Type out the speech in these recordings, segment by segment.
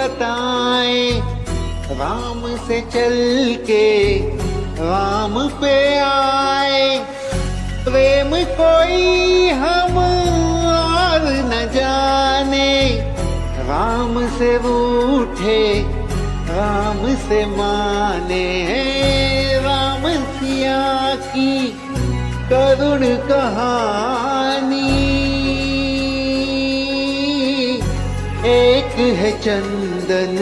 बताए, राम से चल के राम पे आए। प्रेम कोई हम और न जाने, राम से रूठे राम से माने। राम सिया की करुण कहानी, एक है चंदन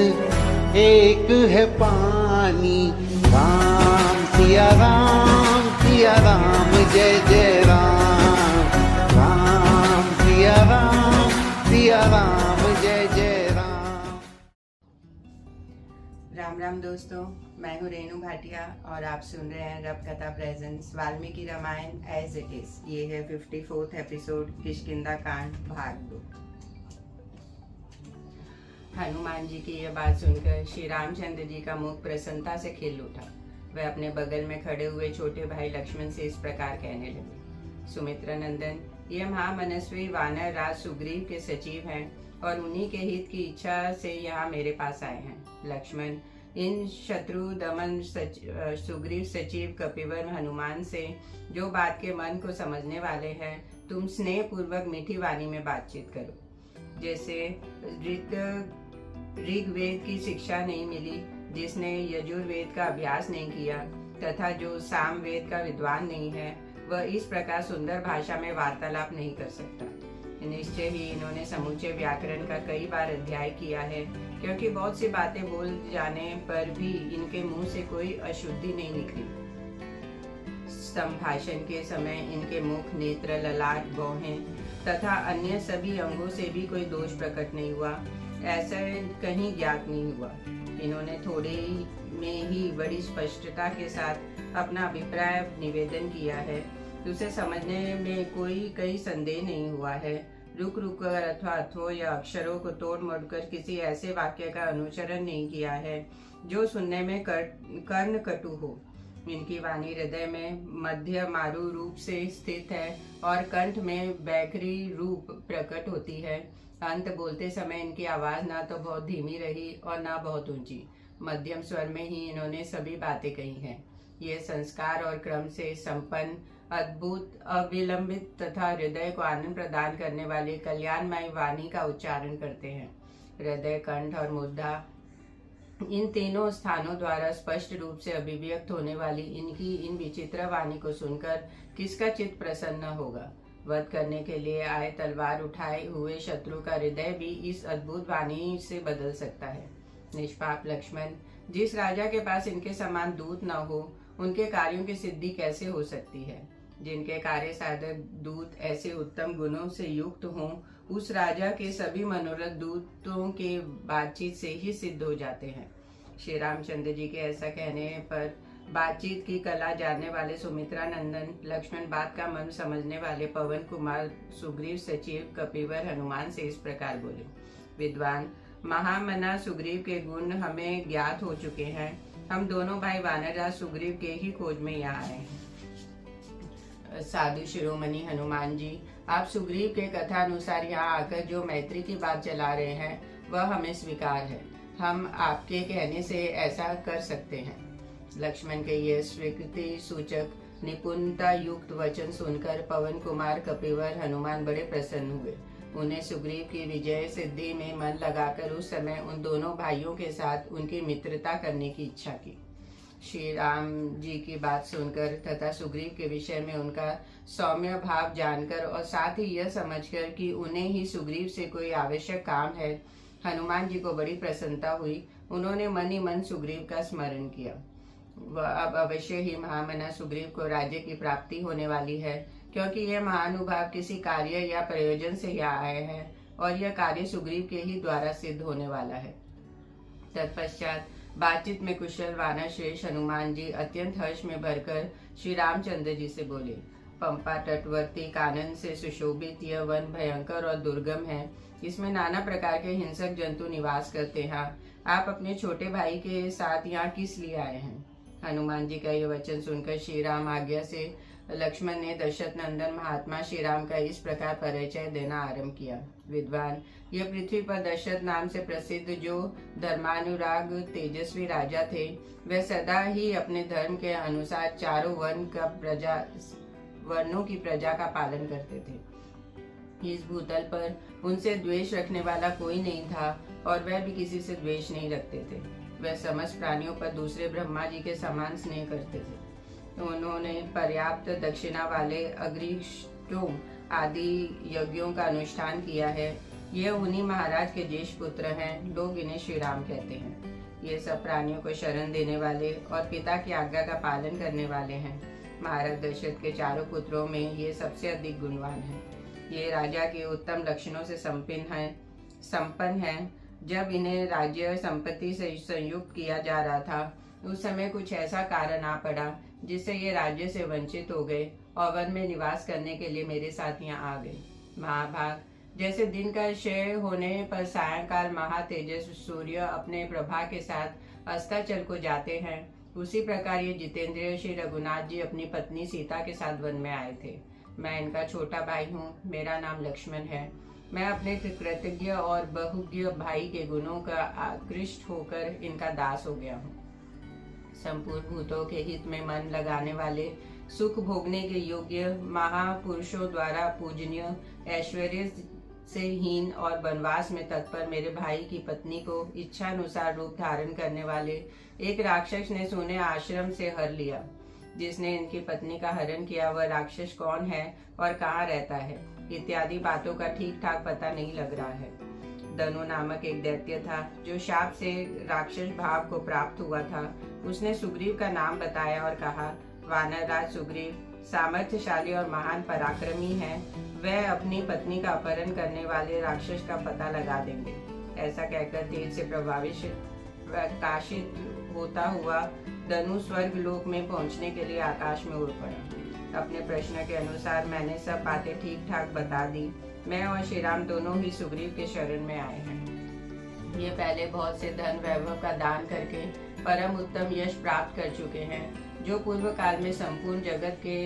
एक है पानी। राम सिया राम जय जय राम। राम सिया राम जय जय राम। राम राम दोस्तों, मैं हूँ रेणु भाटिया और आप सुन रहे हैं Rab Katha presents Valmiki Ramayana as it is. ये है 54th एपिसोड किष्किंधा कांड भाग 2। हनुमान जी की यह बात सुनकर श्री रामचंद्र जी का मुख प्रसन्नता से खिल उठा। वह अपने बगल में खड़े हुए छोटे भाई लक्ष्मण से इस प्रकार कहने लगे, सुमित्रा नंदन, ये महामनस्वी वानर राज सुग्रीव के सचिव हैं और उन्हीं के हित की इच्छा से यहाँ मेरे पास आए हैं। लक्ष्मण, इन शत्रु दमन सुग्रीव सचिव कपिवर हनुमान से जो बात के मन को समझने वाले हैं, तुम स्नेह पूर्वक मीठी वाणी में बातचीत करो। जैसे ऋग्वेद की शिक्षा नहीं मिली, जिसने यजुर्वेद का अभ्यास नहीं किया तथा जो सामवेद का विद्वान नहीं है, वह इस प्रकार सुंदर भाषा में वार्तालाप नहीं कर सकता। निश्चय ही इन्होंने समूचे व्याकरण का कई बार अध्ययन किया है, क्योंकि बहुत सी बातें बोल जाने पर भी इनके मुंह से कोई अशुद्धि नहीं निकली। संभाषण के समय इनके मुख, नेत्र, ललाट, भौहें तथा अन्य सभी अंगों से भी कोई दोष प्रकट नहीं हुआ, ऐसा कहीं ज्ञात नहीं हुआ। इन्होंने थोड़े में ही बड़ी स्पष्टता के साथ अपना अभिप्राय निवेदन किया है, उसे समझने में कई संदेह नहीं हुआ है। रुक रुक कर अथवा अथवा या अक्षरों को तोड़ मोड़ कर किसी ऐसे वाक्य का अनुचरण नहीं किया है जो सुनने में कर्ण कटु हो। इनकी वाणी हृदय में मध्य मारू रूप से स्थित है और कंठ में बैखरी रूप प्रकट होती है। अंत बोलते समय इनकी आवाज ना तो बहुत धीमी रही और ना बहुत ऊंची, मध्यम स्वर में ही इन्होंने सभी बातें कही हैं। ये संस्कार और क्रम से संपन्न, अद्भुत, अविलंबित तथा हृदय को आनंद प्रदान करने वाली कल्याणमय वाणी का उच्चारण करते हैं। हृदय, कंठ और मुद्रा, इन तीनों स्थानों द्वारा स्पष्ट रूप से अभिव्यक्त होने वाली इनकी इन विचित्र वाणी को सुनकर किसका चित्त प्रसन्न होगा। वध करने के लिए आए तलवार उठाए हुए शत्रु का हृदय भी इस अद्भुत वाणी से बदल सकता है। निष्पाप लक्ष्मण, जिस राजा के पास इनके समान दूत न हो, उनके कार्यों की सिद्धि कैसे हो सकती है। जिनके कार्य साधक दूत ऐसे उत्तम गुणों से युक्त हों, उस राजा के सभी मनोरथ दूतों के बातचीत से ही सिद्ध हो जाते हैं। श्री रामचंद्र जी के ऐसा कहने पर बातचीत की कला जानने वाले सुमित्रा नंदन लक्ष्मण, बात का मन समझने वाले पवन कुमार सुग्रीव सचिव कपिवर हनुमान से इस प्रकार बोले, विद्वान, महामना सुग्रीव के गुण हमें ज्ञात हो चुके हैं। हम दोनों भाई वानरराज सुग्रीव के ही खोज में यहाँ आए हैं। साधु शिरोमणि हनुमान जी, आप सुग्रीव के कथा अनुसार यहाँ आकर जो मैत्री की बात चला रहे हैं, वह हमें स्वीकार है। हम आपके कहने से ऐसा कर सकते हैं। लक्ष्मण के ये स्वीकृति सूचक निपुणता युक्त वचन सुनकर पवन कुमार कपिवर हनुमान बड़े प्रसन्न हुए। उन्हें सुग्रीव की विजय सिद्धि में मन लगाकर उस समय उन दोनों भाइयों के साथ उनकी मित्रता करने की इच्छा की। श्री राम जी की बात सुनकर तथा सुग्रीव के विषय में उनका सौम्य भाव जानकर और साथ ही यह समझकर कि उन्हें ही सुग्रीव से कोई आवश्यक काम है, हनुमान जी को बड़ी प्रसन्नता हुई। उन्होंने मन ही मन सुग्रीव का स्मरण किया। वह अब अवश्य ही महामना सुग्रीव को राज्य की प्राप्ति होने वाली है, क्योंकि यह महानुभाव किसी कार्य या प्रयोजन से यहाँ आए हैं और यह कार्य सुग्रीव के ही द्वारा सिद्ध होने वाला है। तत्पश्चात बातचीत में कुशल वानर श्रेष्ठ हनुमान जी अत्यंत हर्ष में भरकर श्री रामचंद्र जी से बोले, पंपा तटवर्ती कानन से सुशोभित यह वन भयंकर और दुर्गम है। इसमें नाना प्रकार के हिंसक जंतु निवास करते हैं। आप अपने छोटे भाई के साथ यहाँ किस लिए आए हैं। हनुमान जी का यह वचन सुनकर श्री राम आज्ञा से लक्ष्मण ने दशरथ नंदन महात्मा श्री राम का इस प्रकार परिचय देना आरंभ किया। विद्वान, यह पृथ्वी पर दशरथ नाम से प्रसिद्ध जो धर्मानुराग तेजस्वी राजा थे, वे सदा ही अपने धर्म के अनुसार चारों वर्णों की प्रजा का पालन करते थे। इस भूतल पर उनसे द्वेष रखने वाला कोई नहीं था और वह भी किसी से द्वेष नहीं रखते थे। वह समस्त प्राणियों पर दूसरे ब्रह्मा जी के समान स्नेह करते थे। उन्होंने पर्याप्त दक्षिणा वाले अग्रिष्टों आदि यज्ञों का अनुष्ठान किया है। ये उन्हीं महाराज के ज्येष्ठ पुत्र हैं। लोग इन्हें श्री राम कहते हैं। ये सब प्राणियों को शरण देने वाले और पिता की आज्ञा का पालन करने वाले हैं। महाराज दशरथ के चारों पुत्रों में ये सबसे अधिक गुणवान है। ये राजा के उत्तम लक्षणों से संपन्न है। जब इन्हें राज्य संपत्ति से संयुक्त किया जा रहा था, उस समय कुछ ऐसा कारण आ पड़ा जिससे ये राज्य से वंचित हो गए और वन में निवास करने के लिए मेरे साथ यहाँ आ गए। महाभाग, जैसे दिन का क्षय होने पर सायंकाल महातेजस्वी सूर्य अपने प्रभा के साथ अस्ताचल को जाते हैं, उसी प्रकार ये जितेंद्रिय श्री रघुनाथ जी अपनी पत्नी सीता के साथ वन में आए थे। मैं इनका छोटा भाई हूँ। मेरा नाम लक्ष्मण है। मैं अपने कृतज्ञ और बहुज्ञ भाई के गुणों का आकृष्ट होकर इनका दास हो गया हूँ। संपूर्ण भूतों के हित में मन लगाने वाले, सुख भोगने के योग्य, महापुरुषों द्वारा पूजनीय, ऐश्वर्य से हीन और वनवास में तत्पर मेरे भाई की पत्नी को इच्छा अनुसार रूप धारण करने वाले एक राक्षस ने सोने आश्रम से हर लिया। जिसने इनकी पत्नी का हरण किया वह राक्षस कौन है और कहाँ रहता है इत्यादि बातों का ठीक ठाक पता नहीं लग रहा है। दनु नामक एक दैत्य था जो शाप से राक्षस भाव को प्राप्त हुआ था। उसने सुग्रीव का नाम बताया और कहा, वानर राज सुग्रीव सामर्थ्यशाली और महान पराक्रमी है। वह अपनी पत्नी का अपहरण करने वाले राक्षस का पता लगा देंगे। ऐसा कहकर तेज से प्रकाशित होता हुआ धनु स्वर्ग लोक में पहुंचने के लिए आकाश में उड़ पड़ा। अपने प्रश्न के अनुसार मैंने सब बातें ठीक ठाक बता दी। मैं और श्री राम दोनों ही सुग्रीव के शरण में आए हैं। ये पहले बहुत से धन वैभव का दान करके परम उत्तम यश प्राप्त कर चुके हैं। जो पूर्व काल में संपूर्ण जगत के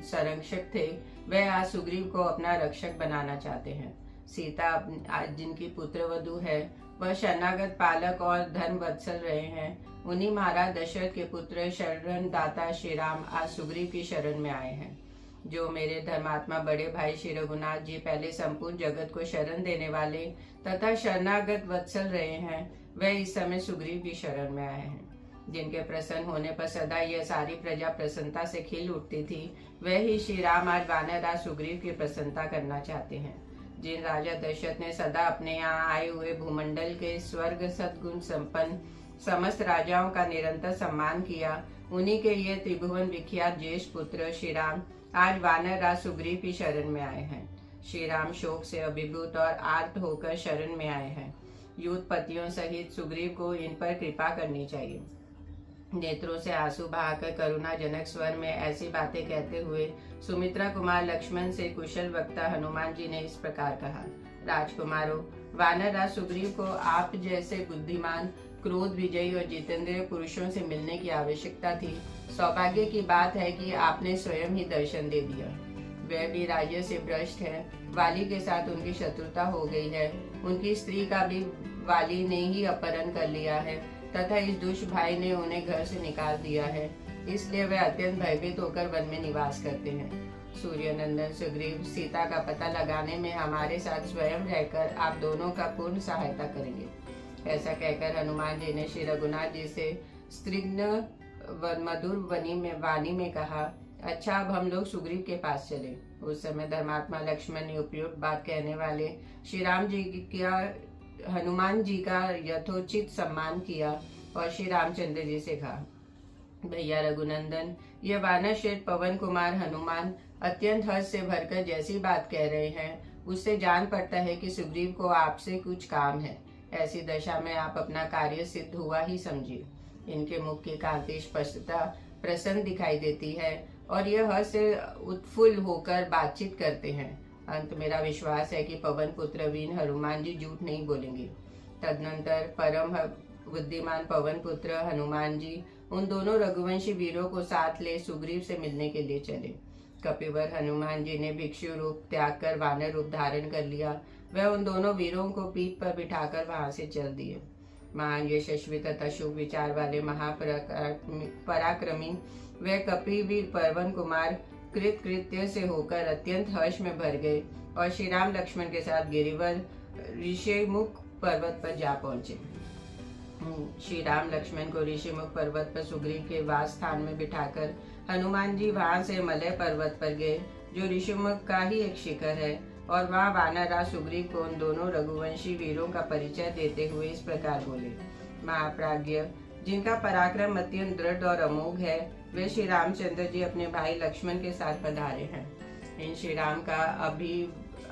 संरक्षक थे, वह आज सुग्रीव को अपना रक्षक बनाना चाहते हैं। सीता आज जिनकी पुत्रवधू है, वह शरणागत पालक और धर्म वत्सल रहे हैं। उन्हीं महाराज दशरथ के पुत्र शरण दाता श्री राम आज सुग्रीव की शरण में आए हैं। जो मेरे धर्मात्मा बड़े भाई श्री रघुनाथ जी पहले संपूर्ण जगत को शरण देने वाले तथा शरणागत वत्सल रहे हैं, वह इस समय सुग्रीव की शरण में आए हैं। जिनके प्रसन्न होने पर सदा यह सारी प्रजा प्रसन्नता से खिल उठती थी, वह ही श्री राम आज वानरराज सुग्रीव की प्रसन्नता करना चाहते हैं। जिन राजा दशरथ ने सदा अपने यहाँ आए हुए भूमंडल के स्वर्ग सद्गुण संपन्न समस्त राजाओं का निरंतर सम्मान किया, उन्हीं के ये त्रिभुवन विख्यात ज्येष्ठ पुत्र श्री राम आज वानरराज सुग्रीव की शरण में आए हैं। श्री राम शोक से अभिभूत और आर्त होकर शरण में आए हैं। युद्धपतियों सहित सुग्रीव को इन पर कृपा करनी चाहिए। नेत्रों से आंसू बहाकर करुणाजनक स्वर में ऐसी बातें कहते हुए सुमित्रा कुमार लक्ष्मण से कुशल वक्ता हनुमान जी ने इस प्रकार कहा, राजकुमारों, वानरराज सुग्रीव को आप जैसे बुद्धिमान, क्रोध विजयी और जितेंद्रिय पुरुषों से मिलने की आवश्यकता थी। सौभाग्य की बात है कि आपने स्वयं ही दर्शन दे दिया। वह भी राज्य से भ्रष्ट है। वाली के साथ उनकी शत्रुता हो गई है। उनकी स्त्री का भी वाली ने ही अपहरण कर लिया है तथा इस दुष्ट भाई ने उन्हें घर से निकाल दिया है। इसलिए वे अत्यंत भयभीत होकर वन में निवास करते हैं। सूर्य नंदन सुग्रीव सीता का पता लगाने में हमारे साथ स्वयं रहकर आप दोनों का पूर्ण सहायता करेंगे। ऐसा कहकर हनुमान जी ने श्री रघुनाथ जी से स्निग्ध मधुर वाणी में कहा, अच्छा अब हम लोग सुग्रीव के पास चले। उस समय धर्मात्मा लक्ष्मण ने उपयुक्त बात कहने वाले श्री राम जी का हनुमान जी का यथोचित सम्मान किया और श्री रामचंद्र जी से कहा, भैया रघुनंदन, ये वानर श्रेष्ठ पवन कुमार हनुमान अत्यंत हर्ष से भरकर जैसी बात कह रहे हैं, उससे जान पड़ता है कि सुग्रीव को आपसे कुछ काम है। ऐसी दशा में आप अपना कार्य सिद्ध हुआ ही समझिए। इनके मुख की कांति स्पष्टता प्रसन्न दिखाई देती है और यह हर्ष से उत्फुल्ल होकर बातचीत करते हैं। अंत मेरा विश्वास है कि पवन पुत्र वीर हनुमान जी झूठ नहीं बोलेंगे। तदनंतर परम बुद्धिमान पवन पुत्र हनुमान जी उन दोनों रघुवंशी वीरों को साथ ले सुग्रीव से मिलने के लिए चले। कपिवर हनुमान जी ने भिक्षु रूप त्याग कर वानर रूप धारण कर लिया। वह उन दोनों वीरों को पीठ पर बिठाकर वहां से चल दिए। महान यशस्वी तथा शुभ विचार वाले पराक्रमी वह कपिवीर पवन कुमार कृत्य से होकर अत्यंत हर्ष में भर गए और श्री राम लक्ष्मण के साथ गिरिवर ऋषिमुख पर्वत पर जा पहुंचे। श्री राम लक्ष्मण को ऋषिमुख पर्वत पर सुग्रीव के वास स्थान में बिठाकर हनुमान जी वहां से मलय पर्वत पर गए, जो ऋषिमुख का ही एक शिखर है, और वहां वानरराज सुग्रीव को उन दोनों रघुवंशी वीरों का परिचय देते हुए इस प्रकार बोले। महाप्राज्ञ, जिनका पराक्रम अत्यंत दृढ़ और अमोघ है, वे श्री रामचंद्र जी अपने भाई लक्ष्मण के साथ पधारे हैं। इन श्री राम का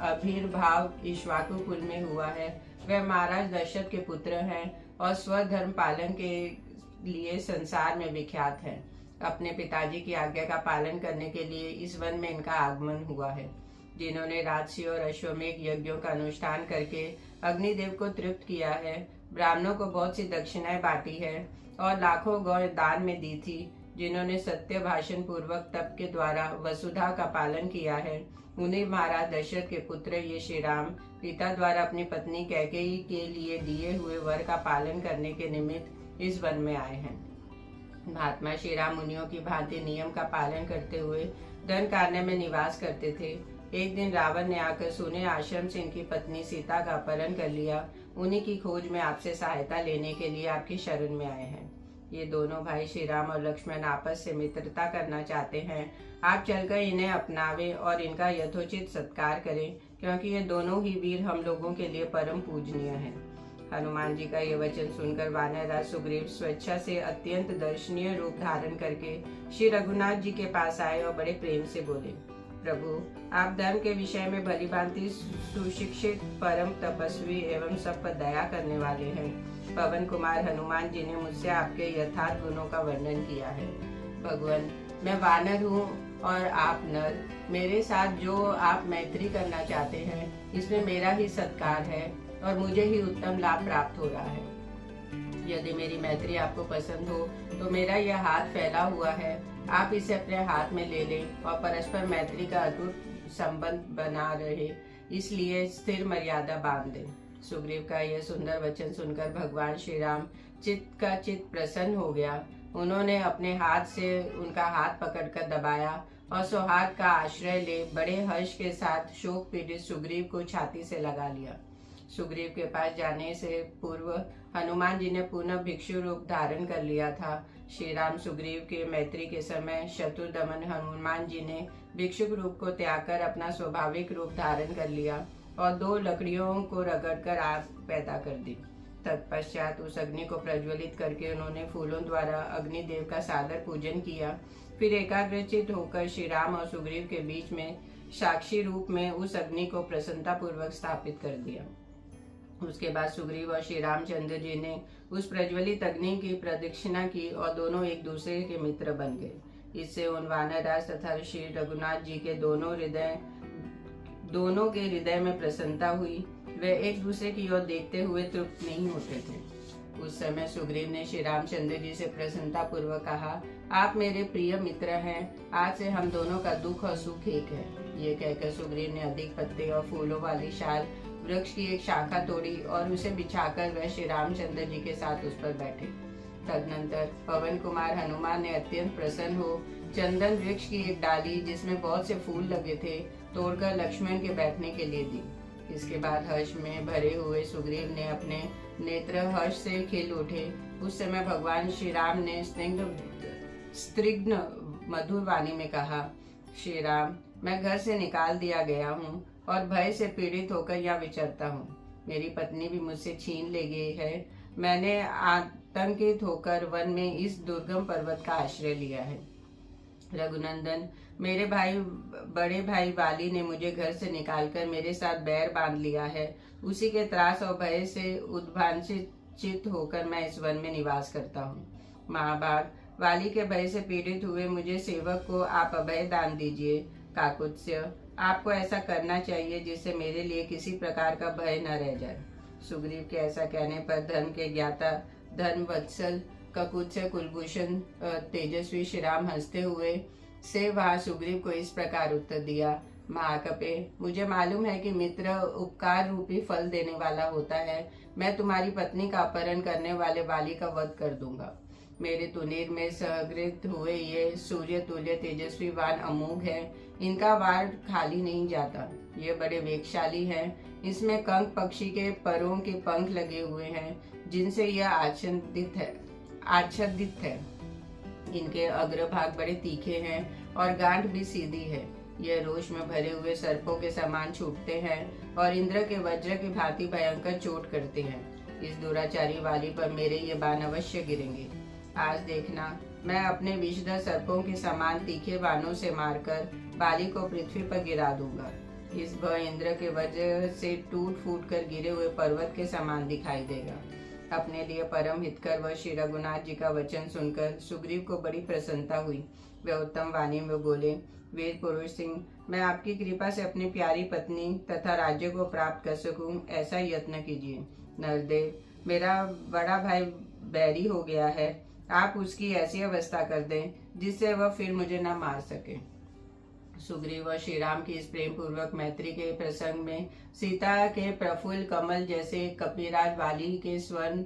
आविर्भाव इक्ष्वाकु कुल में हुआ है। वह महाराज दशरथ के पुत्र हैं और स्वधर्म पालन के लिए संसार में विख्यात हैं। अपने पिताजी की आज्ञा का पालन करने के लिए इस वन में इनका आगमन हुआ है। जिन्होंने राजसी और अश्वमेघ यज्ञों का अनुष्ठान करके अग्निदेव को तृप्त किया है, ब्राह्मणों को बहुत सी दक्षिणाएं बांटी है और लाखों गौ दान में दी थी, जिन्होंने सत्य भाषण पूर्वक तप के द्वारा वसुधा का पालन किया है, उन्हें महाराज दशरथ के पुत्र ये श्री राम पिता द्वारा अपनी पत्नी कैकेयी के लिए दिए हुए वर का पालन करने के निमित्त इस वन में आए हैं। महात्मा श्री राम मुनियों की भांति नियम का पालन करते हुए दंडकारण्य में निवास करते थे। एक दिन रावण ने आकर सुने आश्रम से इनकी पत्नी सीता का अपहरण कर लिया। उन्हीं की खोज में आपसे सहायता लेने के लिए आपकी शरण में आए हैं। ये दोनों भाई श्री राम और लक्ष्मण आपस से मित्रता करना चाहते हैं। आप चलकर इन्हें अपनावें और इनका यथोचित सत्कार करें, क्योंकि ये दोनों ही वीर हम लोगों के लिए परम पूजनीय हैं। हनुमान जी का यह वचन सुनकर वानरराज सुग्रीव स्वेच्छा से अत्यंत दर्शनीय रूप धारण करके श्री रघुनाथ जी के पास आए और बड़े प्रेम से बोले, प्रभु, आप धर्म के विषय में भली भांति सुशिक्षित, परम तपस्वी एवं सब पर दया करने वाले हैं। पवन कुमार हनुमान जी ने मुझसे आपके यथार्थ गुणों का वर्णन किया है। भगवान, मैं वानर हूँ और आप नर। मेरे साथ जो आप मैत्री करना चाहते हैं, इसमें मेरा ही सत्कार है और मुझे ही उत्तम लाभ प्राप्त हो रहा है। यदि मेरी मैत्री आपको पसंद हो तो मेरा यह हाथ फैला हुआ है, आप इसे अपने हाथ में ले लें और परस्पर मैत्री का अटूट संबंध बना रहे, इसलिए स्थिर मर्यादा बांध दें। सुग्रीव का यह सुंदर वचन सुनकर भगवान श्री राम चित्त प्रसन्न हो गया। उन्होंने अपने हाथ से उनका हाथ पकड़कर दबाया और सौहार्द का आश्रय ले बड़े हर्ष के साथ शोक पीड़ित सुग्रीव को छाती से लगा लिया। सुग्रीव के पास जाने से पूर्व हनुमान जी ने पुनः भिक्षु रूप धारण कर लिया था। श्री राम सुग्रीव के मैत्री के समय शत्रु दमन हनुमान जी ने भिक्षुक रूप को त्याग कर अपना स्वाभाविक रूप धारण कर लिया और 2 लकड़ियों को रगड़कर आग पैदा कर दी। तत्पश्चात उस अग्नि को प्रज्वलित करके उन्होंने फूलों द्वारा अग्निदेव का सादर पूजन किया। फिर एकाग्रचित होकर श्री राम और सुग्रीव के बीच में साक्षी रूप में उस अग्नि को प्रसन्नता पूर्वक स्थापित कर दिया। उसके बाद सुग्रीव और श्री रामचंद्र जी ने उस प्रज्वलित अग्नि की प्रदक्षिणा की और दोनों एक दूसरे के मित्र बन गए। इससे उन वानरराज तथा श्री रघुनाथ जी के दोनों के हृदय में प्रसन्नता हुई। वे एक दूसरे की ओर देखते हुए तृप्त नहीं होते थे। उस समय सुग्रीव ने श्री रामचंद्र जी से प्रसन्नता पूर्वक कहा, आप मेरे प्रिय मित्र हैं, आज से हम दोनों का दुख और सुख एक है। ये कहकर सुग्रीव ने अधिक पत्ते और फूलों वाली शाल वृक्ष की एक शाखा तोड़ी और उसे बिछाकर वह श्री रामचंद्र जी के साथ उस पर बैठे। तदनंतर पवन कुमार हनुमान ने अत्यंत प्रसन्न हो चंदन वृक्ष की एक डाली, जिसमें बहुत से फूल लगे थे, तोड़कर लक्ष्मण के बैठने के लिए दी। इसके बाद हर्ष में भरे हुए सुग्रीव ने अपने नेत्र हर्ष से खिल उठे। उस समय भगवान श्री राम ने स्निग्ध मधुर वाणी में कहा, श्री राम, मैं घर से निकाल दिया गया हूँ और भय से पीड़ित होकर यहाँ विचरता हूँ। मेरी पत्नी भी मुझसे छीन ले गई है। मैंने आतंकित होकर वन में इस दुर्गम पर्वत का आश्रय लिया है। रघुनंदन, मेरे बड़े भाई वाली ने मुझे घर से निकालकर मेरे साथ बैर बांध लिया है। उसी के त्रास और भय से उद्भांचित होकर मैं इस वन में निवास करता हूँ। महाभाग, वाली के भय से पीड़ित हुए मुझे सेवक को आप अभय दान दीजिए। काकुत्स्य, आपको ऐसा करना चाहिए जिससे मेरे लिए किसी प्रकार का भय न रह जाए। सुग्रीव के ऐसा कहने पर धर्म के ज्ञाता, धर्म वत्सल, ककुत्स्य, कुलभूषण, तेजस्वी श्री राम हंसते हुए से वहां सुग्रीव को इस प्रकार उत्तर दिया, महाकपे, मुझे मालूम है कि मित्र उपकार रूपी फल देने वाला होता है। मैं तुम्हारी पत्नी का अपहरण करने वाले वाली का वध कर दूंगा। मेरे तुनीर में सहगृत हुए ये सूर्य तुल्य तेजस्वी वान अमोघ है। इनका वार खाली नहीं जाता। ये बड़े वेगशाली हैं। इसमें कंक पक्षी के परों के पंख लगे हुए हैं, जिनसे यह आच्छादित है। इनके अग्रभाग बड़े तीखे हैं और गांठ भी सीधी है। यह रोष में भरे हुए सर्पों के समान छूटते हैं और इंद्र के वज्र की भांति भयंकर चोट करते हैं। इस दुराचारी वाली पर मेरे ये बाण अवश्य गिरेंगे। आज देखना, मैं अपने विषधर सर्पों के समान तीखे बाणों से मारकर बाली को पृथ्वी पर गिरा दूंगा। इस भय इंद्र के वज्र से टूट फूट कर गिरे हुए पर्वत के समान दिखाई देगा। अपने लिए परम हितकर व श्री रघुनाथ जी का वचन सुनकर सुग्रीव को बड़ी प्रसन्नता हुई। वे उत्तम वाणी में बोले, वीर पुरुष सिंह, मैं आपकी कृपा से अपनी प्यारी पत्नी तथा राज्य को प्राप्त कर सकूं, ऐसा यत्न कीजिए। नरदेव, मेरा बड़ा भाई बैरी हो गया है। आप उसकी ऐसी अवस्था कर दें जिससे वह फिर मुझे न मार सके। सुग्रीव व श्री राम की इस प्रेम पूर्वक मैत्री के प्रसंग में सीता के प्रफुल्ल कमल जैसे, कपिराज वाली के स्वर्ण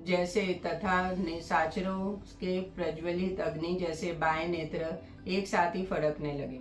जैसे तथा निशाचरों के प्रज्वलित अग्नि जैसे बाएं नेत्र एक साथ ही फड़कने लगे।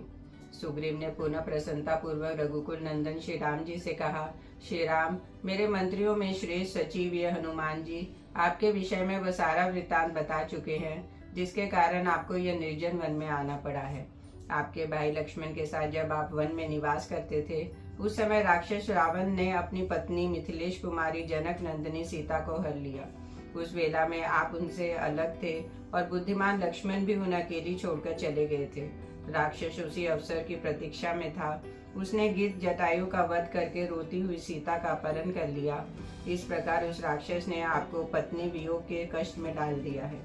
सुग्रीव ने पुनः प्रसन्नता पूर्वक रघुकुल नंदन श्री राम जी से कहा, श्री राम, मेरे मंत्रियों में श्रेष्ठ सचिव ये हनुमान जी आपके विषय में वह सारा वृत्तांत बता चुके हैं, जिसके कारण आपको यह निर्जन वन में आना पड़ा है। आपके भाई लक्ष्मण के साथ जब आप वन में निवास करते थे, उस समय राक्षस रावण ने अपनी पत्नी मिथिलेश कुमारी जनक नंदिनी सीता को हर लिया। उस वेला में आप उनसे अलग थे और बुद्धिमान लक्ष्मण भी उन्हें अकेली छोड़कर चले गए थे। राक्षस उसी अवसर की प्रतीक्षा में था। उसने गिद्ध जटायु का वध करके रोती हुई सीता का अपहरण कर लिया। इस प्रकार उस राक्षस ने आपको पत्नी वियोग के कष्ट में डाल दिया है,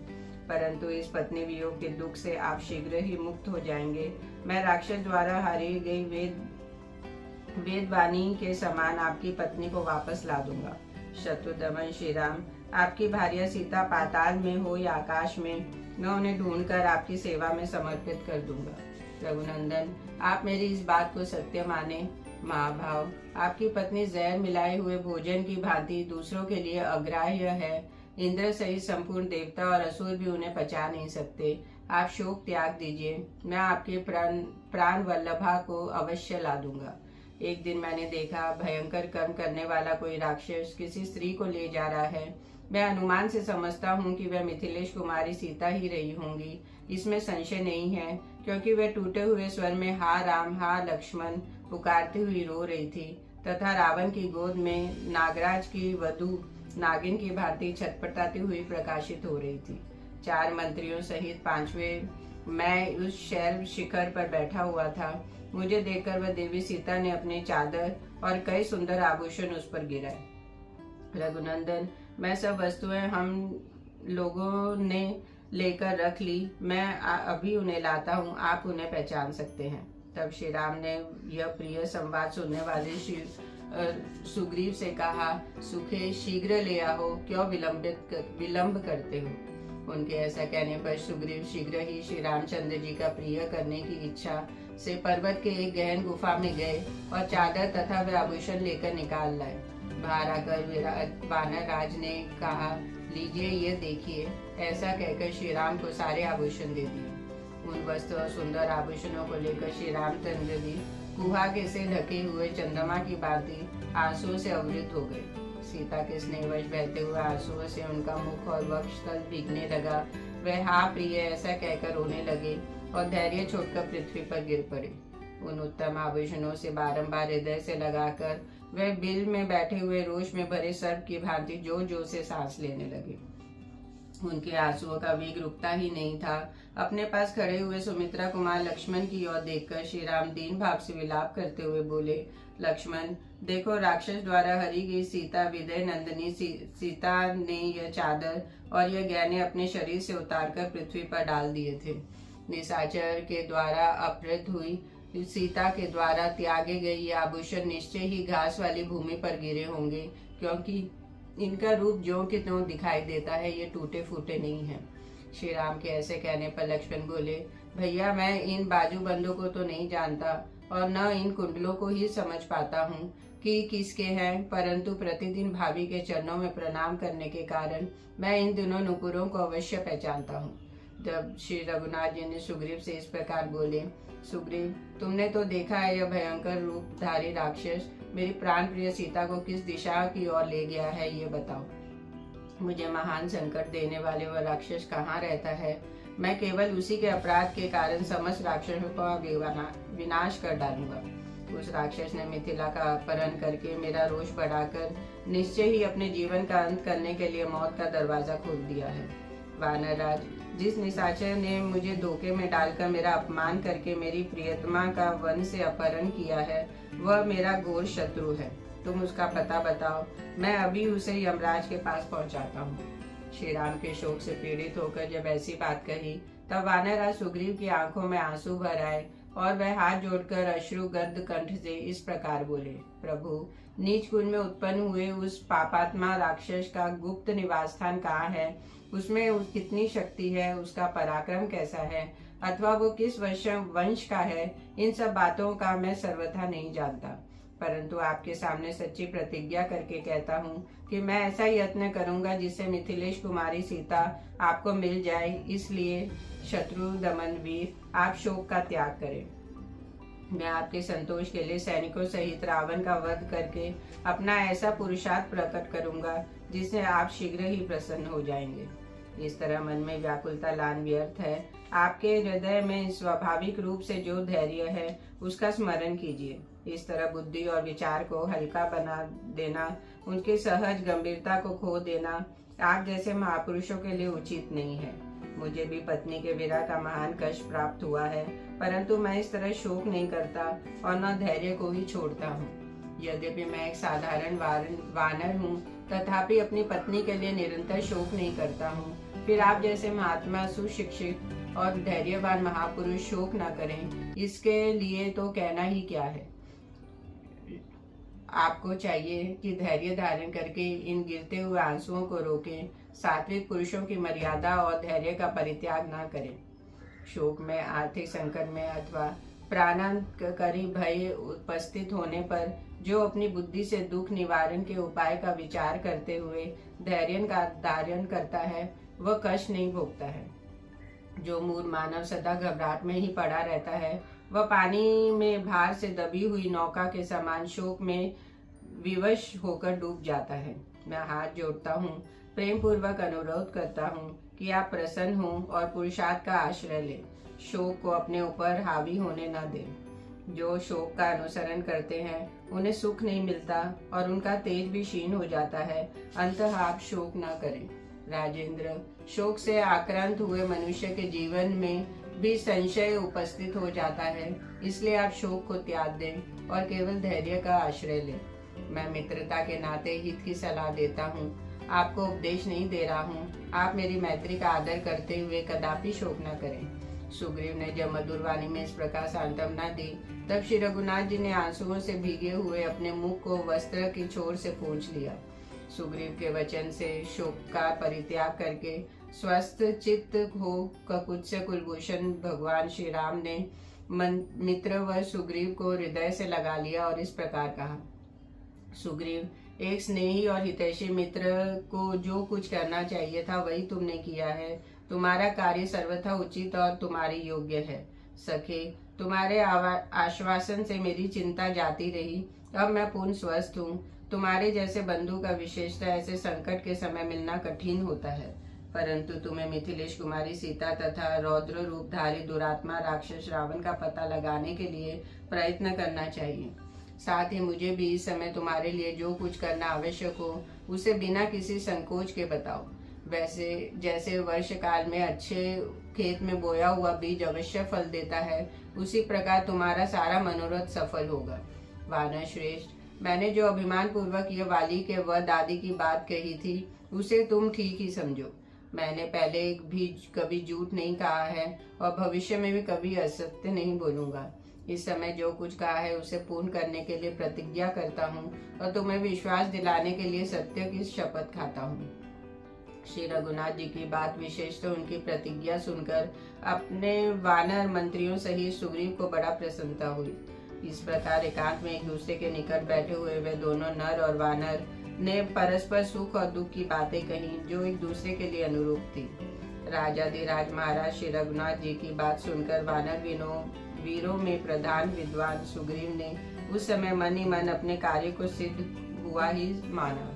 परंतु इस पत्नी वियोग के दुख से आप शीघ्र ही मुक्त हो जाएंगे। मैं राक्षस द्वारा हारी गई वेदवाणी के समान आपकी पत्नी को वापस ला दूंगा। शत्रु दमन श्री राम, आपकी भार्या सीता पाताल में हो या आकाश में, मैं उन्हें ढूंढकर आपकी सेवा में समर्पित कर दूंगा। रघुनंदन, आप मेरी इस बात को सत्य माने। महाभाव, आपकी पत्नी जहर मिलाए हुए भोजन की भांति दूसरों के लिए अग्राह्य है। इंद्र सहित संपूर्ण देवता और असुर भी उन्हें पचा नहीं सकते। आप शोक त्याग दीजिए, मैं आपके प्राण वल्लभा को अवश्य ला दूंगा। एक दिन मैंने देखा, भयंकर कर्म करने वाला कोई राक्षस किसी स्त्री को ले जा रहा है। मैं अनुमान से समझता हूँ कि वह मिथिलेश कुमारी सीता ही रही होंगी। इसमें संशय नहीं है, क्योंकि वह टूटे हुए स्वर में हा राम हा लक्ष्मण पुकारती हुई रो रही थी तथा रावण की गोद में नागराज की वधू नागिन की भांति छटपटाती हुई प्रकाशित हो रही थी। 4 मंत्रियों सहित 5वें मैं उस शैल शिखर पर बैठा हुआ था। मुझे देखकर वह देवी सीता ने अपनी चादर और कई सुंदर आभूषण उस पर गिराए। रघुनंदन, मैं सब वस्तुएं हम लोगों ने लेकर रख ली। मैं अभी उन्हें लाता हूँ, आप उन्हें पहचान सकते हैं। तब श्री राम ने यह प्रिय संवाद सुनने वाले सुग्रीव से कहा, सुखे शीघ्र ले आओ, क्यों विलंब करते हो। उनके ऐसा कहने पर सुग्रीव शीघ्र ही श्री रामचंद्र जी का प्रिय करने की इच्छा से पर्वत के एक गहन गुफा में गए और चादर तथा वे आभूषण लेकर निकाल लाए। बाहर आकर वानर राज ने कहा, लीजिए ये देखिए। ऐसा कहकर श्री राम को सारे आभूषण दे दिए। उन वस्त्र और सुंदर आभूषणों को लेकर श्री रामचंद्र जी कुहागे से ढके हुए चंद्रमा की भांति आंसुओं से अवरुद्ध हो गए। सीता के स्नेहवश बहते हुए आंसुओं से उनका मुख और वक्षस्थल भीगने लगा। वह हा प्रिय ऐसा कहकर रोने लगे और धैर्य छोड़कर पृथ्वी पर गिर पड़े। उन उत्तम आभूषणों से बारंबार हृदय से लगाकर वह बिल में बैठे हुए रोष में भरे सर्प की भांति जोर जोर से सांस लेने लगे। उनके आंसुओं का वेग रुकता ही नहीं था। अपने पास खड़े हुए सुमित्रा कुमार लक्ष्मण की ओर देखकर श्री राम दीन भाव से विलाप करते हुए बोले, लक्ष्मण, देखो, राक्षस द्वारा हरी गई सीता विदय नंदिनी सीता ने यह चादर और यह गहने अपने शरीर से उतारकर पृथ्वी पर डाल दिए थे। निशाचर के द्वारा अपहृत हुई सीता के द्वारा त्यागे गए ये आभूषण निश्चय ही घास वाली भूमि पर गिरे होंगे, क्योंकि इनका रूप ज्यों कि त्यों दिखाई देता है, ये टूटे फूटे नहीं है। श्री राम के ऐसे कहने पर लक्ष्मण बोले, भैया मैं इन बाजूबंदों को तो नहीं जानता और न इन कुंडलों को ही समझ पाता हूँ कि किसके हैं, परंतु प्रतिदिन भाभी के चरणों में प्रणाम करने के कारण मैं इन दोनों नुपुरों को अवश्य पहचानता हूँ। जब श्री रघुनाथ जी ने सुग्रीव से इस प्रकार बोले, सुग्रीव तुमने तो देखा है यह भयंकर रूपधारी राक्षस मेरी प्राण प्रिय सीता को किस दिशा की ओर ले गया है, ये बताओ। मुझे महान संकट देने वाले वह राक्षस कहाँ रहता है? मैं केवल उसी के अपराध के कारण समस्त राक्षसों का विनाश कर डालूंगा। उस राक्षस ने मिथिला का अपहरण करके मेरा रोष बढ़ाकर निश्चय ही अपने जीवन का अंत करने के लिए मौत का दरवाजा खोल दिया है। वानरराज, जिस निशाचर ने मुझे धोखे में डालकर मेरा अपमान करके मेरी प्रियतमा का वन से अपहरण किया है, वह मेरा घोर शत्रु है। तुम उसका पता बताओ, मैं अभी उसे यमराज के पास पहुंचाता हूँ। श्री राम के शोक से पीड़ित होकर जब ऐसी बात कही, तब वानरराज सुग्रीव की आंखों में आंसू भर आए और वह हाथ जोड़कर अश्रुगर्द कंठ से इस प्रकार बोले, प्रभु, नीच कुल में उत्पन्न हुए उस पापात्मा राक्षस का गुप्त निवास स्थान कहाँ है? उसमें कितनी शक्ति है? उसका पराक्रम कैसा है? अथवा वो किस वंश का है? इन सब बातों का मैं सर्वथा नहीं जानता, परंतु आपके सामने सच्ची प्रतिज्ञा करके कहता हूँ कि मैं ऐसा यत्न करूंगा जिससे मिथिलेश कुमारी सीता आपको मिल जाए। इसलिए शत्रु दमन वीर, आप शोक का त्याग करें। मैं आपके संतोष के लिए सैनिकों सहित रावण का वध करके अपना ऐसा पुरुषार्थ प्रकट करूंगा जिससे आप शीघ्र ही प्रसन्न हो जाएंगे। इस तरह मन में व्याकुलता लान व्यर्थ है। आपके हृदय में स्वाभाविक रूप से जो धैर्य है उसका स्मरण कीजिए। इस तरह बुद्धि और विचार को हल्का बना देना, उनकी सहज गंभीरता को खो देना आप जैसे महापुरुषों के लिए उचित नहीं है। मुझे भी पत्नी के विरह का महान कष्ट प्राप्त हुआ है, परंतु मैं इस तरह शोक नहीं करता और न धैर्य को ही छोड़ता हूँ। यद्यपि मैं एक साधारण वानर हूँ, तथापि अपनी पत्नी के लिए निरंतर शोक नहीं करता हूँ। फिर आप जैसे महात्मा, सुशिक्षित और धैर्यवान महापुरुष शोक न करें, इसके लिए तो कहना ही क्या है। आपको चाहिए कि धैर्य धारण करके इन गिरते हुए आंसुओं को रोकें। सात्विक पुरुषों की मर्यादा और धैर्य का परित्याग न करें। शोक में, आर्थिक संकट में अथवा प्राणांतकारी भय उपस्थित होने पर जो अपनी बुद्धि से दुख निवारण के उपाय का विचार करते हुए धैर्य का धारण करता है, वह कष्ट नहीं भोगता है। जो मूढ़ मानव सदा घबराहट में ही पड़ा रहता है, वह पानी में भार से दबी हुई नौका के समान शोक में विवश होकर डूब जाता है। मैं हाथ जोड़ता हूँ, प्रेम पूर्वक अनुरोध करता हूँ कि आप प्रसन्न हों और पुरुषार्थ का आश्रय लें। शोक को अपने ऊपर हावी होने न दें। जो शोक का अनुसरण करते हैं उन्हें सुख नहीं मिलता और उनका तेज भी क्षीण हो जाता है। अंततः आप शोक न करें। राजेंद्र, शोक से आक्रांत हुए मनुष्य के जीवन में भी संशय उपस्थित हो जाता है, इसलिए आप शोक को त्याग दें और केवल धैर्य का आश्रय लें। मैं मित्रता के नाते हित की सलाह देता हूँ, आपको उपदेश नहीं दे रहा हूँ। आप मेरी मैत्री का आदर करते हुए कदापि शोक न करें। सुग्रीव ने जब मधुर वाणी में इस प्रकार सांत्वना दी, तब श्री रघुनाथ जी ने आंसुओं से भीगे हुए अपने मुख को वस्त्र की छोर से पोंछ लिया। सुग्रीव के वचन से शोक का परित्याग करके स्वस्थ चित्त हो ककुत्स कुलभूषण भगवान श्री राम ने मित्र व सुग्रीव को हृदय से लगा लिया और इस प्रकार कहा, सुग्रीव, एक स्नेही और हितैषी मित्र को जो कुछ करना चाहिए था वही तुमने किया है। तुम्हारा कार्य सर्वथा उचित और तुम्हारी योग्य है। सखे, तुम्हारे आश्वासन से मेरी चिंता जाती रही। अब मैं पूर्ण स्वस्थ हूँ। तुम्हारे जैसे बंधु का विशेषतः ऐसे संकट के समय मिलना कठिन होता है, परंतु तुम्हें मिथिलेश कुमारी सीता तथा रौद्र रूपधारी दुरात्मा राक्षस रावण का पता लगाने के लिए प्रयत्न करना चाहिए। साथ ही मुझे भी इस समय तुम्हारे लिए जो कुछ करना आवश्यक हो उसे बिना किसी संकोच के बताओ। वैसे जैसे वर्ष काल में अच्छे खेत में बोया हुआ बीज अवश्य फल देता है, उसी प्रकार तुम्हारा सारा मनोरथ सफल होगा। वानर श्रेष्ठ, मैंने जो अभिमान पूर्वक यह वाली के वध आदि की बात कही थी उसे तुम ठीक ही समझो। मैंने पहले भी कभी झूठ नहीं कहा है और भविष्य में भी कभी असत्य नहीं बोलूंगा। इस समय जो कुछ कहा है उसे पूर्ण करने के लिए प्रतिज्ञा करता हूँ और तुम्हें विश्वास दिलाने के लिए सत्य की शपथ खाता हूँ। श्री रघुनाथ जी की बात, विशेषतः उनकी प्रतिज्ञा सुनकर अपने वानर मंत्रियों सहित सुग्रीव को बड़ा प्रसन्नता हुई। इस प्रकार एकांत में एक दूसरे के निकट बैठे हुए वे दोनों नर और वानर ने परस्पर सुख और दुख की बातें कही, जो एक दूसरे के लिए अनुरूप थी। राजाधिराज महाराज श्री रघुनाथ जी की बात सुनकर वानर वीरों में प्रधान विद्वान सुग्रीव ने उस समय मन ही मन अपने कार्य को सिद्ध हुआ ही माना।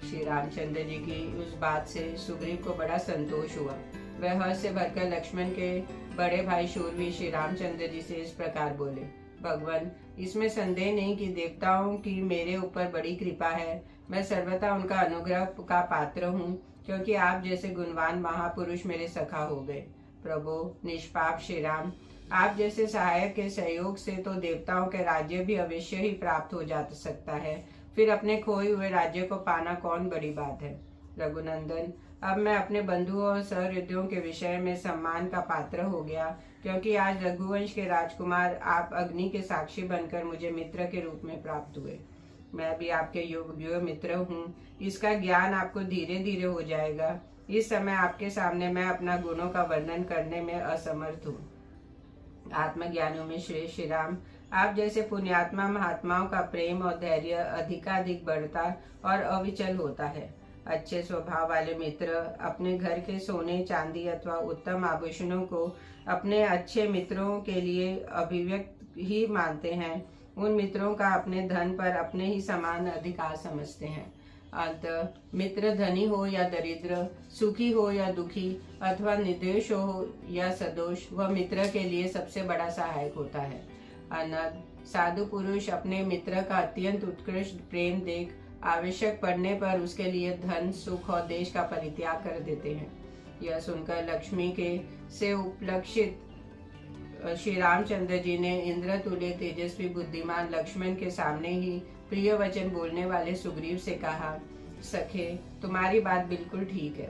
श्री रामचंद्र जी की उस बात से सुग्रीव को बड़ा संतोष हुआ। वह हर्ष से भरकर लक्ष्मण के बड़े भाई शूरवीर श्री रामचंद्र जी से इस प्रकार बोले, भगवान, इसमें संदेह नहीं कि देवताओं की मेरे ऊपर बड़ी कृपा है। मैं सर्वथा उनका अनुग्रह का पात्र हूँ, क्योंकि आप जैसे गुणवान महापुरुष मेरे सखा हो गए। प्रभु निष्पाप श्री राम, आप जैसे सहायक के सहयोग से तो देवताओं के राज्य भी अवश्य ही प्राप्त हो जा सकता है, फिर अपने खोए हुए राज्य को पाना कौन बड़ी बात है। रघुनंदन, अब मैं अपने बंधुओं और सहृदयों के विषय में सम्मान का पात्र हो गया, क्योंकि आज रघुवंश के राजकुमार आप अग्नि के साक्षी बनकर मुझे मित्र के रूप में प्राप्त हुए। मैं भी आपके योग्य मित्र हूँ, इसका ज्ञान आपको धीरे धीरे हो जाएगा। इस समय आपके सामने मैं अपना गुणों का वर्णन करने में असमर्थ हूँ। आत्मज्ञानियों में श्री राम, आप जैसे पुण्यात्मा महात्माओं का प्रेम और धैर्य अधिकाधिक बढ़ता और अविचल होता है। अच्छे स्वभाव वाले मित्र अपने घर के सोने चांदी अथवा उत्तम आभूषणों को अपने अच्छे मित्रों के लिए अभिव्यक्त ही मानते हैं। उन मित्रों का अपने धन पर अपने ही समान अधिकार समझते हैं। अतः मित्र धनी हो या दरिद्र, सुखी हो या दुखी, अथवा निर्दोष हो या सदोष, वह मित्र के लिए सबसे बड़ा सहायक होता है। अनंत साधु पुरुष अपने मित्र का अत्यंत उत्कृष्ट प्रेम देख आवश्यक पड़ने पर उसके लिए धन, सुख और देश का परित्याग कर देते हैं। यह सुनकर लक्ष्मी के से उपलक्षित श्री रामचंद्र जी ने इंद्र तुल्य तेजस्वी बुद्धिमान लक्ष्मण के सामने ही प्रिय वचन बोलने वाले सुग्रीव से कहा, सखे, तुम्हारी बात बिल्कुल ठीक है।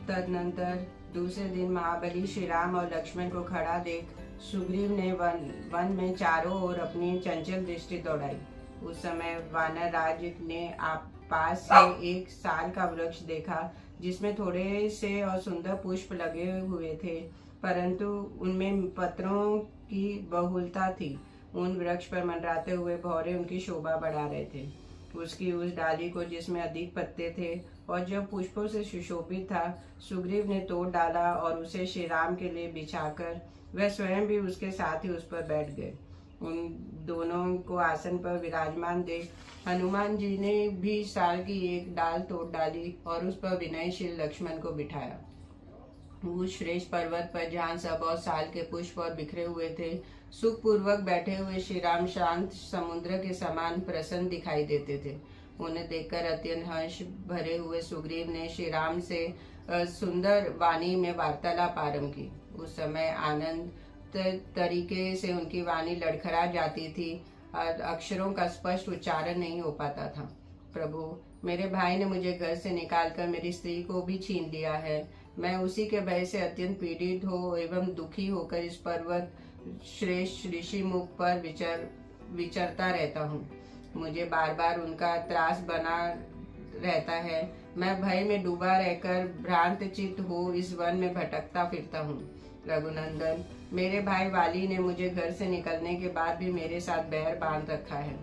तदनंतर दूसरे दिन महाबली श्री राम और लक्ष्मण को खड़ा देख सुग्रीव ने वन में चारों ओर अपनी चंचल दृष्टि दौड़ाई। उस समय वानर राज ने आप पास से एक साल का वृक्ष देखा, जिसमें थोड़े से और सुंदर पुष्प लगे हुए थे, परंतु उनमें पत्रों की बहुलता थी। उन वृक्ष पर मंडराते हुए भौरे उनकी शोभा बढ़ा रहे थे। उसकी उस डाली को, जिसमें अधिक पत्ते थे और जो पुष्पों से सुशोभित था, सुग्रीव ने तोड़ डाला और उसे श्री राम के लिए बिछाकर वह स्वयं भी उसके साथ ही उस पर बैठ गए। उन दोनों को आसन पर विराजमान देख हनुमान जी ने भी साल की एक डाल तोड़ डाली और उस पर विनयशील लक्ष्मण को बिठाया। उस श्रेष्ठ पर्वत पर जहाँ सब और साल के पुष्प और बिखरे हुए थे, सुखपूर्वक बैठे हुए श्री राम शांत समुद्र के समान प्रसन्न दिखाई देते थे। उन्हें देखकर अत्यंत हर्ष भरे हुए सुग्रीव ने श्री राम से सुंदर वाणी में वार्तालाप आरंभ की। उस समय आनंद तरीके से उनकी वाणी लड़खड़ा जाती थी और अक्षरों का स्पष्ट उच्चारण नहीं हो पाता था। प्रभु, मेरे भाई ने मुझे घर से निकालकर मेरी स्त्री को भी छीन लिया है। मैं उसी के भय से अत्यंत पीड़ित हो एवं दुखी होकर इस पर्वत श्रेष्ठ ऋषि मुख पर विचरता रहता हूँ। मुझे बार बार उनका त्रास बना रहता है। मैं भय में डूबा रहकर भ्रांत चित्त हो इस वन में भटकता फिरता हूँ। रघुनंदन, मेरे भाई वाली ने मुझे घर से निकलने के बाद भी मेरे साथ बैर बांध रखा है।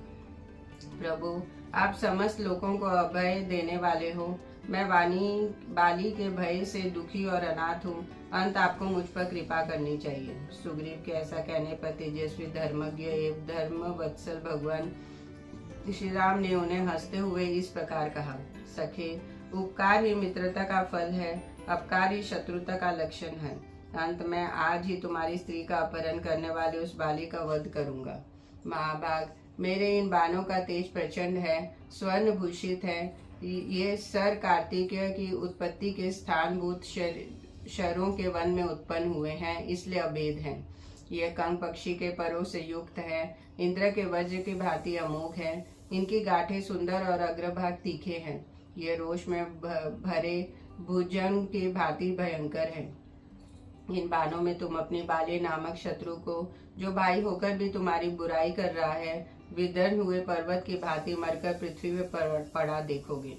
प्रभु, आप समस्त लोगों को अभय देने वाले हो। मैं बाली के भय से दुखी और अनाथ हूँ। अंत आपको मुझ पर कृपा करनी चाहिए। सुग्रीव के ऐसा कहने पर तेजस्वी धर्मज्ञ एवं धर्म वत्सल भगवान श्री राम ने उन्हें हंसते हुए इस प्रकार कहा, सखे, उपकार ही मित्रता का फल है, अपकार ही शत्रुता का लक्षण है। अंत में आज ही तुम्हारी स्त्री का अपहरण करने वाले उस बाली का वध करूंगा। महाभाग, मेरे इन बाणों का तेज प्रचंड है, स्वर्ण भूषित है। ये सर कार्तिकेय की उत्पत्ति के स्थानभूत शरों के वन में उत्पन्न हुए हैं, इसलिए अभेद हैं। यह कंग पक्षी के परों से युक्त है, इंद्र के वज्र की भांति अमोघ है। इनकी गांठें सुंदर और अग्रभाग तीखे हैं। ये रोष में भरे भुजंग की भांति भयंकर है। इन बाणों में तुम अपनी बाली नामक शत्रु को, जो भाई होकर भी तुम्हारी बुराई कर रहा है, विदर्भ हुए पर्वत की भांति मरकर पृथ्वी में पड़ा देखोगे।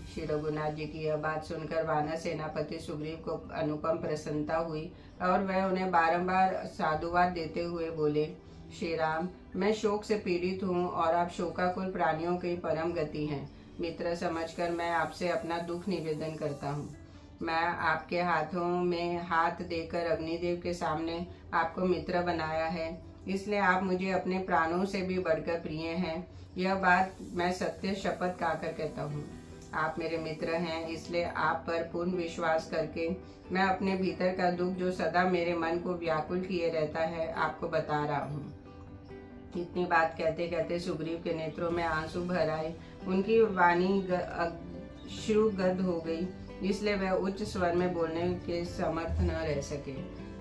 श्री रघुनाथ जी की यह बात सुनकर वानर सेनापति सुग्रीव को अनुपम प्रसन्नता हुई और वह उन्हें बारंबार साधुवाद देते हुए बोले, श्री राम, मैं शोक से पीड़ित हूँ और आप शोकाकुल प्राणियों की परम गति हैं। मित्र समझकर मैं आपसे अपना दुख निवेदन करता हूँ। मैं आपके हाथों में हाथ देकर अग्निदेव के सामने आपको मित्र बनाया है, इसलिए आप मुझे अपने प्राणों से भी बढ़कर प्रिय हैं। यह बात मैं सत्य शपथ खाकर कहता हूँ। आप मेरे मित्र हैं, इसलिए आप पर पूर्ण विश्वास करके मैं अपने भीतर का दुख जो सदा मेरे मन को व्याकुल किए रहता है आपको बता रहा हूँ। इतनी बात कहते कहते सुग्रीव के नेत्रों में आंसू भर आए। उनकी वाणी अश्रुगद हो गई, इसलिए वह उच्च स्वर में बोलने के समर्थ न रह सके।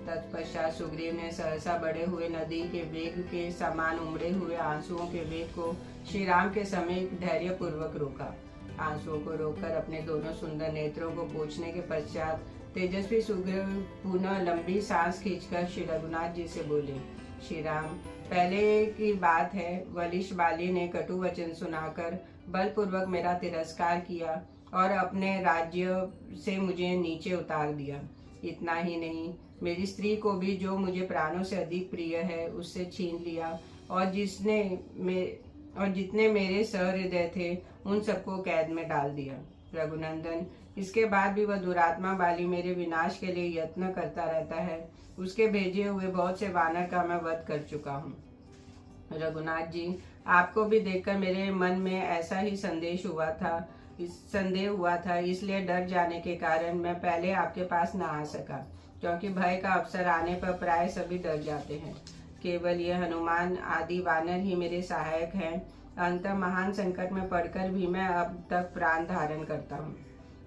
तत्पश्चात सुग्रीव ने सहसा बढ़े हुए नदी के वेग के समान उमड़े हुए आंसुओं के वेग को श्री राम के समीप धैर्य पूर्वक रोका। आंसुओं को रोककर अपने दोनों सुंदर नेत्रों को पोंछने के पश्चात तेजस्वी सुग्रीव पुनः लंबी सांस खींचकर श्री रघुनाथ जी से बोले, श्री राम, पहले की बात है, वलिष्ठ बाली ने कटु वचन सुनाकर बलपूर्वक मेरा तिरस्कार किया और अपने राज्य से मुझे नीचे उतार दिया। इतना ही नहीं, मेरी स्त्री को भी, जो मुझे प्राणों से अधिक प्रिय है, उससे छीन लिया और जितने मेरे सहृदय थे उन सबको कैद में डाल दिया। रघुनंदन, इसके बाद भी वह दुरात्मा बाली मेरे विनाश के लिए यत्न करता रहता है। उसके भेजे हुए बहुत से वानर का मैं वध कर चुका हूँ। रघुनाथ जी, आपको भी देखकर मेरे मन में ऐसा ही संदेह हुआ था, इसलिए डर जाने के कारण मैं पहले आपके पास न आ सका, क्योंकि भय का अवसर आने पर प्राय सभी डर जाते हैं। केवल ये हनुमान आदि वानर ही मेरे सहायक हैं। अंत महान संकट में पड़कर भी मैं अब तक प्राण धारण करता हूँ।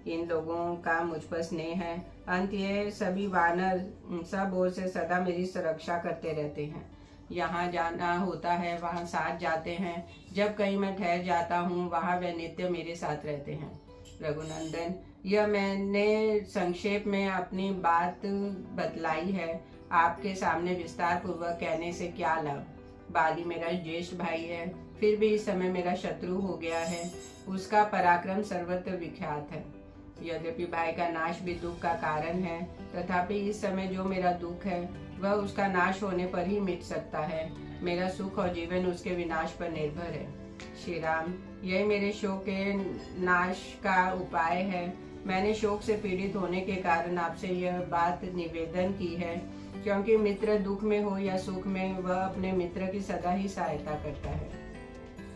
इन लोगों का मुझ पर स्नेह है। अंत ये सभी वानर सब ओर से सदा मेरी सुरक्षा करते रहते हैं। यहाँ जाना होता है वहाँ साथ जाते हैं, जब कहीं मैं ठहर जाता हूँ वहाँ वे नित्य मेरे साथ रहते हैं। रघुनंदन, यह मैंने संक्षेप में अपनी बात बतलाई है, आपके सामने विस्तार पूर्वक कहने से क्या लाभ। बाली मेरा ज्येष्ठ भाई है, फिर भी इस समय मेरा शत्रु हो गया है। उसका पराक्रम सर्वत्र विख्यात है। यद्यपि भाई का नाश भी दुख का कारण है, तथापि इस समय जो मेरा दुख है वह उसका नाश होने पर ही मिट सकता है। मेरा सुख और जीवन उसके विनाश पर निर्भर है। श्री राम, यही मेरे शोक के नाश का उपाय है। मैंने शोक से पीड़ित होने के कारण आपसे यह बात निवेदन की है, क्योंकि मित्र दुख में हो या सुख में वह अपने मित्र की सदा ही सहायता करता है।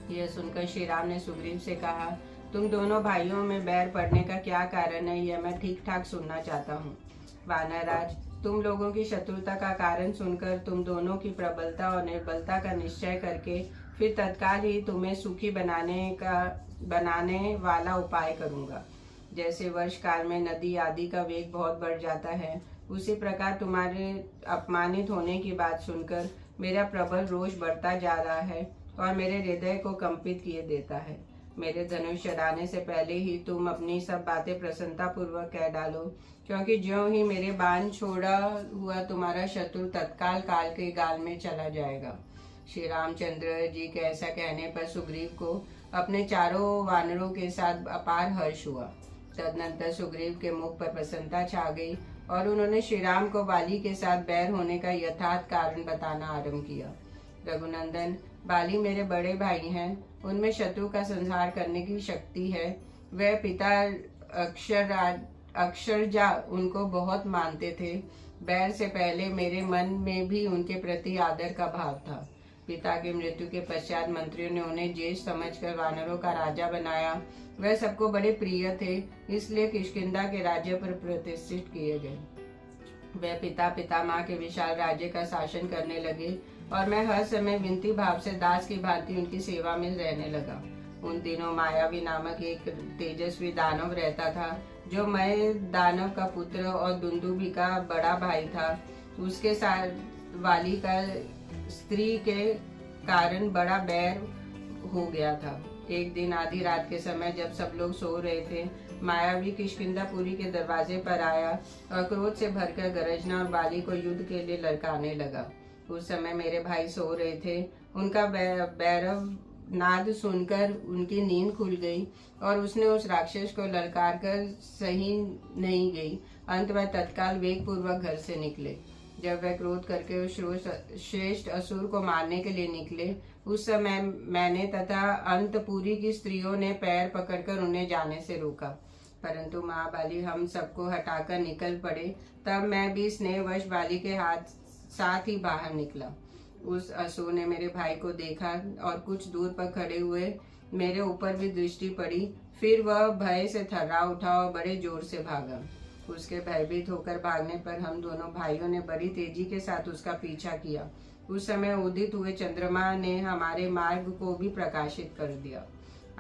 यह सुनकर श्री राम ने सुग्रीव से कहा, तुम दोनों भाइयों में बैर पड़ने का क्या कारण है, यह मैं ठीक ठाक सुनना चाहता हूँ। वानरराज, तुम लोगों की शत्रुता का कारण सुनकर तुम दोनों की प्रबलता और निर्बलता का निश्चय करके फिर तत्काल ही तुम्हें सुखी बनाने वाला उपाय करूँगा। जैसे वर्ष काल में नदी आदि का वेग बहुत बढ़ जाता है, उसी प्रकार तुम्हारे अपमानित होने की बात सुनकर मेरा प्रबल रोष बढ़ता जा रहा है और मेरे हृदय को कंपित किए देता है। मेरे धनुष चढ़ाने से पहले ही तुम अपनी सब बातें प्रसन्नता पूर्वक कह डालो, क्योंकि ज्यों ही मेरे बाण छोड़ा हुआ तुम्हारा शत्रु तत्काल काल के गाल में चला जाएगा। श्री रामचंद्र जी के ऐसा कहने पर सुग्रीव को अपने चारों वानरों के साथ अपार हर्ष हुआ। तदनंतर सुग्रीव के मुख पर प्रसन्नता छा गई और उन्होंने श्री राम को बाली के साथ बैर होने का यथार्थ कारण बताना आरंभ किया। रघुनंदन, बाली मेरे बड़े भाई हैं, उनमें शत्रु का संहार करने की शक्ति है। वह पिता अक्षरजा उनको बहुत मानते थे। बैर से पहले मेरे मन में भी उनके प्रति आदर का भाव था। पिता की मृत्यु के पश्चात मंत्रियों ने उन्हें ज्येष्ठ समझकर वानरों का राजा बनाया। वह सबको बड़े प्रिय थे, इसलिए किष्किंधा के राज्य पर प्रतिष्ठित किए गए। वह पितामह के विशाल राज्य का शासन करने लगे और मैं हर समय विनती भाव से दास की भांति उनकी सेवा में रहने लगा। उन दिनों मायावी नामक एक तेजस्वी दानव रहता था, जो मय दानव का पुत्र और दुंदुभि का बड़ा भाई था। उसके साथ वाली का स्त्री के कारण बड़ा बैर हो गया था। एक दिन आधी रात के समय जब सब लोग सो रहे थे, मायावी किष्किंधापुरी के दरवाजे पर आया और क्रोध से भरकर गरजना और बाली को युद्ध के लिए लड़काने लगा। उस समय मेरे भाई सो रहे थे। उनका नाद सुनकर उनकी नींद खुल गई और उसने उस राक्षस को ललकार कर सही नहीं गई। अंत वह तत्काल वेग पूर्वक घर से निकले। जब वह क्रोध करके उस श्रेष्ठ असुर को मारने के लिए निकले, उस समय मैंने तथा अंतपुरी की स्त्रियों ने पैर पकड़कर उन्हें जाने से रोका, परंतु महाबाली हम सबको हटाकर निकल पड़े। तब मैं भी स्नेहवश बाली के साथ ही बाहर निकला। उस असुर ने मेरे भाई को देखा और कुछ दूर पर खड़े हुए मेरे ऊपर भी दृष्टि पड़ी। फिर वह भय से थर्रा उठा और बड़े जोर से भागा। उसके भयभीत होकर भागने पर हम दोनों भाइयों ने बड़ी तेजी के साथ उसका पीछा किया। उस समय उदित हुए चंद्रमा ने हमारे मार्ग को भी प्रकाशित कर दिया।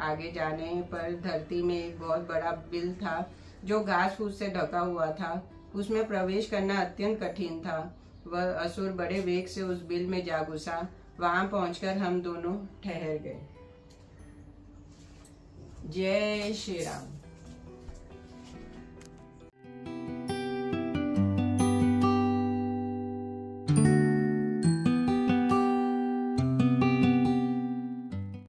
आगे जाने पर धरती में एक बहुत बड़ा बिल था जो घास फूस से ढका हुआ था। उसमें प्रवेश करना अत्यंत कठिन था। वह असुर बड़े वेग से उस बिल में जा घुसा। वहां पहुंचकर हम दोनों ठहर गए। जय श्री राम।